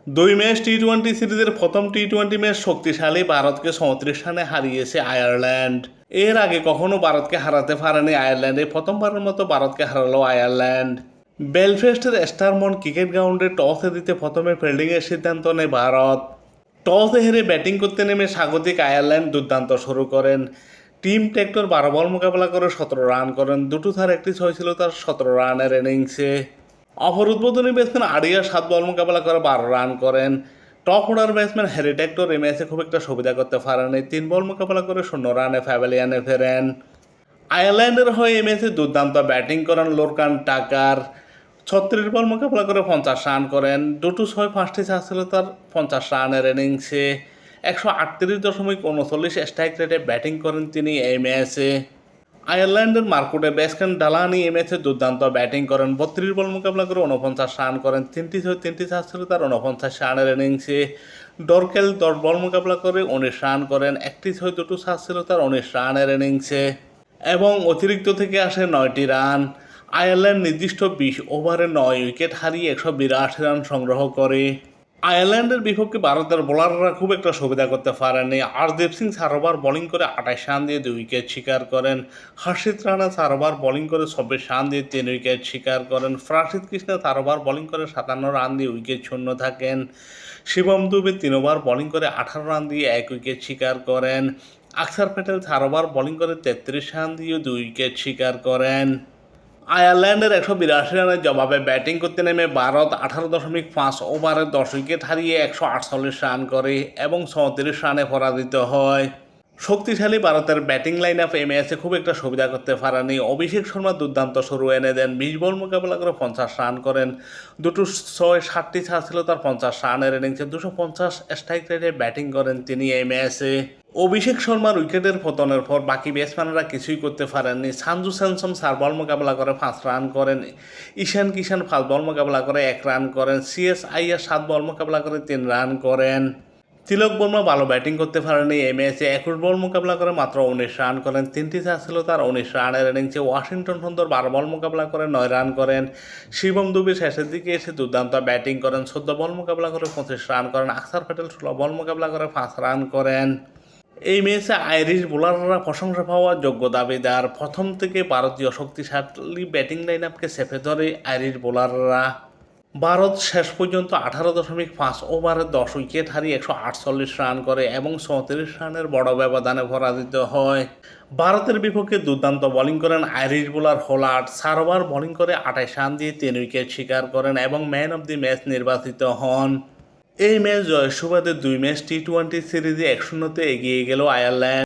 দুই ম্যাচ টি-20 সিরিজের প্রথম টি-20 ম্যাচ শক্তিশালী ভারতকে 34 রানে হারিয়েছে আয়ারল্যান্ড। এর আগে কখনো ভারতকে হারাতে পারেনি আয়ারল্যান্ড, এই প্রথমবারের মতো ভারতকে হারালো আয়ারল্যান্ড। বেলফাস্টের স্টারমন্ট ক্রিকেট গ্রাউন্ডে টসে দিতে প্রথমে ফিল্ডিংয়ের সিদ্ধান্ত নেয় ভারত। টসে হেরে ব্যাটিং করতে নেমে স্বাগতিক আয়ারল্যান্ড দুর্দান্ত শুরু করেন। টিম টেক্টর 12 বল মোকাবেলা করে 17 রান করেন, দুটো থার একটি ছয় ছিল তার 17 রানের ইনিংসে। অপর উদ্বোধনী ব্যাটসম্যান আরিয়া 7 বল মোকাবেলা করে 12 রান করেন। Top order batsman Harry Tector এই ম্যাচে খুব একটা সুবিধা করতে পারেনি, 3 বল মোকাবেলা করে 0 রানে প্যাভিলিয়নে ফেরেন। আয়ারল্যান্ডের হয়ে এই ম্যাচে দুর্দান্ত ব্যাটিং করেন লোরকান টাকার, 36 বল মোকাবেলা করে 50 রান করেন, দুটো ছয় 5টি চার ছিল তার 50 রানের ইনিংসে। 138.39 স্ট্রাইক রেটে ব্যাটিং করেন তিনি এই ম্যাচে। আয়ারল্যান্ডের মার্কুটে ব্যাটসম্যান ডালানি এই ম্যাচে দুর্দান্ত ব্যাটিং করেন, 32 বল মোকাবেলা করে 49 রান করেন, 3টি ছয় 3টি চার ছিল তার 49 রানের ইনিংসে। ডরকেল 10 বল মোকাবেলা করে 19 রান করেন, একটি ছয় দুটো চার ছিল তার 19 রানের ইনিংসে এবং অতিরিক্ত থেকে আসে 9টি রান। আয়ারল্যান্ড নির্দিষ্ট 20 ওভারে 9 উইকেট হারিয়ে 182 রান সংগ্রহ করে। আয়ারল্যান্ডের বিপক্ষে ভারতের বোলাররা খুব একটা সুবিধা করতে পারেনি। হরদীপ সিং 4 ওভার বোলিং করে 28 রান দিয়ে 2 উইকেট শিকার করেন। হর্ষিত রানা 4 ওভার বোলিং করে 24 রান দিয়ে 3 উইকেট শিকার করেন। প্রসিদ্ধ কৃষ্ণা 4 ওভার বোলিং করে 57 রান দিয়ে উইকেট শূন্য থাকেন। শিবম দুবে 3 ওভার বোলিং করে 18 রান দিয়ে 1 উইকেট শিকার করেন। অক্ষর প্যাটেল 4 ওভার বোলিং করে 33 রান দিয়ে 2 উইকেট শিকার করেন। আয়ারল্যান্ডের 182 রানের জবাবে ব্যাটিং করতে নেমে ভারত 18.5 ওভারে 10 উইকেট হারিয়ে 148 রান করে এবং 34 রানে পরাজিত হয়। শক্তিশালী ভারতের ব্যাটিং লাইন আপ এই ম্যাচে খুব একটা সুবিধা করতে পারেনি। অভিষেক শর্মা দুর্দান্ত শুরু এনে দেন, 20 বল মোকাবেলা করে 50 রান করেন, দুটো ছয় 7টি চার ছিল তার 50 রানের ইনিংসে। 250 স্ট্রাইক রেটে ব্যাটিং করেন তিনি এই ম্যাচে। অভিষেক শর্মার উইকেটের পতনের পর বাকি ব্যাটসম্যানরা কিছুই করতে পারেননি। সঞ্জু স্যামসন 4 বল মোকাবেলা করে 5 রান করেন, ঈশান কিষান 5 বল মোকাবেলা করে 1 রান করেন, সিএস আইয়ার 7 বল মোকাবেলা করে 3 রান করেন। তিলক বর্মা ভালো ব্যাটিং করতে পারেনি এই ম্যাচে, 21 বল মোকাবেলা করে মাত্র 19 রান করেন, 3টি চার ছিল তার 19 রানের ইনিংসে। ওয়াশিংটন সুন্দর 12 বল মোকাবেলা করে 9 রান করেন। শিবম দুবে শেষের দিকে এসে দুর্দান্ত ব্যাটিং করেন, 14 বল মোকাবেলা করে 25 রান করেন। অক্ষর প্যাটেল 16 বল মোকাবেলা করে 5 রান করেন। এই ম্যাচে আইরিশ বোলাররা প্রশংসা পাওয়ার যোগ্য দাবিদার। প্রথম থেকে ভারতীয় শক্তিশালী ব্যাটিং লাইন আপকে চেপে ধরে আইরিশ বোলাররা। ভারত শেষ পর্যন্ত 18.5 ওভারে 10 উইকেট হারিয়ে 148 রান করে এবং 34 রানের বড় ব্যবধানে পরাজিত হয়। ভারতের বিপক্ষে দুর্দান্ত বোলিং করেন আইরিশ বোলার হোলার্ড, 4 ওভার বোলিং করে 28 রান দিয়ে 3 উইকেট শিকার করেন এবং ম্যান অব দি ম্যাচ নির্বাচিত হন। এই ম্যাচ জয়ের সুবাদে 2 ম্যাচ টি-20 সিরিজে 1-0 এগিয়ে গেল আয়ারল্যান্ড।